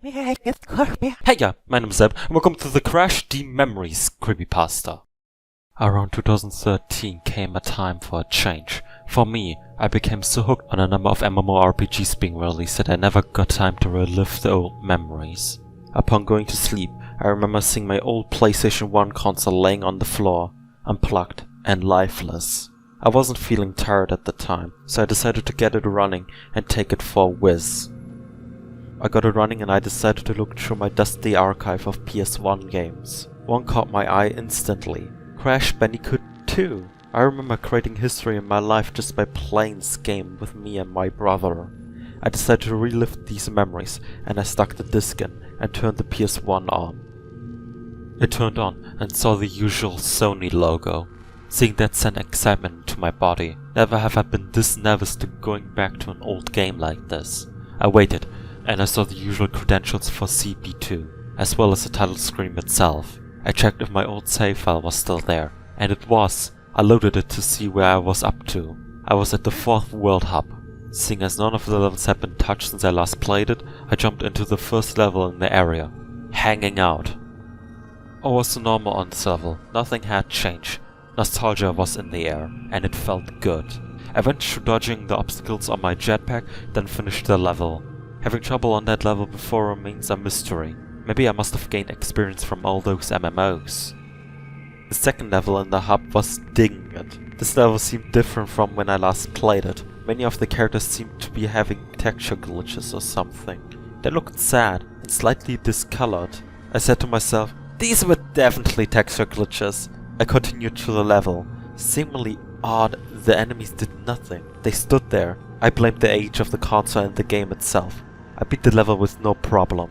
Hey, my name is Zeb, and welcome to the Crash D Memories creepypasta. Around 2013 came a time for a change. For me, I became so hooked on a number of MMORPGs being released that I never got time to relive the old memories. Upon going to sleep, I remember seeing my old PlayStation 1 console laying on the floor, unplugged and lifeless. I wasn't feeling tired at the time, so I decided to get it running and take it for a whiz. I got it running and I decided to look through my dusty archive of PS1 games. One caught my eye instantly. Crash Bandicoot 2. I remember creating history in my life just by playing this game with me and my brother. I decided to relive these memories and I stuck the disc in and turned the PS1 on. It turned on and saw the usual Sony logo. Seeing that sent excitement into my body. Never have I been this nervous to going back to an old game like this. I waited and I saw the usual credentials for CP2, as well as the title screen itself. I checked if my old save file was still there, and it was. I loaded it to see where I was up to. I was at the 4th World Hub. Seeing as none of the levels had been touched since I last played it, I jumped into the first level in the area. Hanging out. All was normal on this level, nothing had changed. Nostalgia was in the air, and it felt good. I went through dodging the obstacles on my jetpack, then finished the level. Having trouble on that level before remains a mystery. Maybe I must have gained experience from all those MMOs. The second level in the hub was Digging It. This level seemed different from when I last played it. Many of the characters seemed to be having texture glitches or something. They looked sad and slightly discolored. I said to myself, these were definitely texture glitches. I continued through the level. Seemingly odd, the enemies did nothing. They stood there. I blamed the age of the console and the game itself. I beat the level with no problem.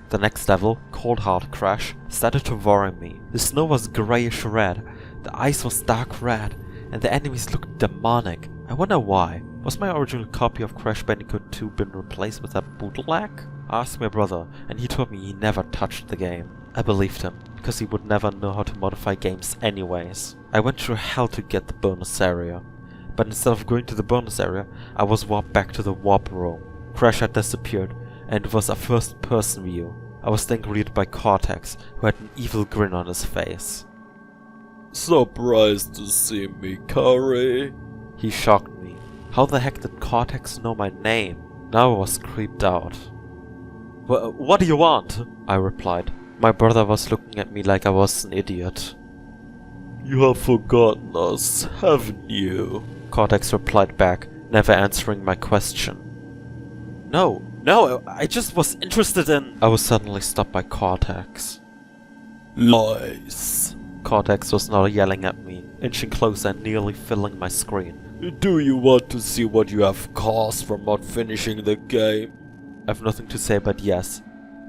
The next level, Cold Hard Crash, started to worry me. The snow was greyish red, the ice was dark red, and the enemies looked demonic. I wonder why. Was my original copy of Crash Bandicoot 2 been replaced with a bootleg? I asked my brother, and he told me he never touched the game. I believed him, because he would never know how to modify games anyways. I went through hell to get the bonus area. But instead of going to the bonus area, I was warped back to the warp room. Crash had disappeared, and it was a first-person view. I was then greeted by Cortex, who had an evil grin on his face. Surprised to see me, Curry? He shocked me. How the heck did Cortex know my name? Now I was creeped out. What do you want? I replied. My brother was looking at me like I was an idiot. You have forgotten us, haven't you? Cortex replied back, never answering my question. No, I just was interested in... I was suddenly stopped by Cortex. Lies. Cortex was now yelling at me, inching closer and nearly filling my screen. Do you want to see what you have caused from not finishing the game? I have nothing to say but yes.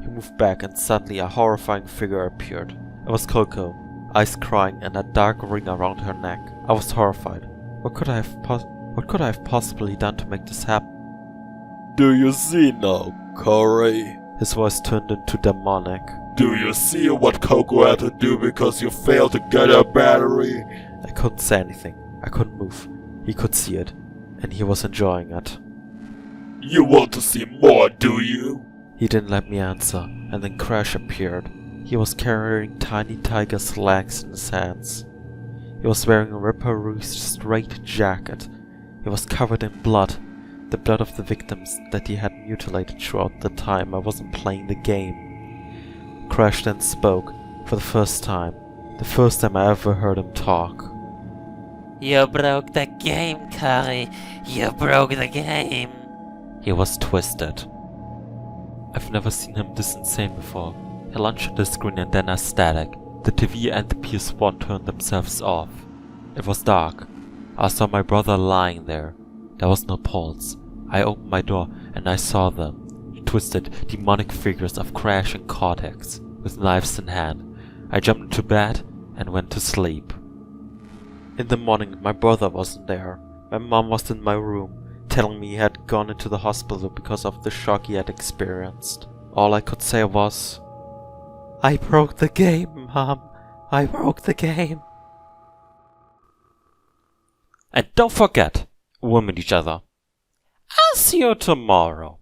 He moved back and suddenly a horrifying figure appeared. It was Coco, eyes crying and a dark ring around her neck. I was horrified. What could I have possibly done to make this happen? Do you see now, Curry? His voice turned into demonic. Do you see what Coco had to do because you failed to get her battery? I couldn't say anything. I couldn't move. He could see it, and he was enjoying it. You want to see more, do you? He didn't let me answer, and then Crash appeared. He was carrying tiny tiger's legs in his hands. He was wearing a ripper-roosed straight jacket. He was covered in blood. The blood of the victims that he had mutilated throughout the time I wasn't playing the game. Crash then spoke, for the first time. The first time I ever heard him talk. You broke the game, Curry. You broke the game. He was twisted. I've never seen him this insane before. He lunged at the screen and then a static. The TV and the PS1 turned themselves off. It was dark. I saw my brother lying there. There was no pulse. I opened my door and I saw them, twisted, demonic figures of Crash and Cortex, with knives in hand. I jumped into bed and went to sleep. In the morning, my brother wasn't there. My mom was in my room, telling me he had gone into the hospital because of the shock he had experienced. All I could say was, I broke the game, Mom. I broke the game. And don't forget, women each other. I'll see you tomorrow.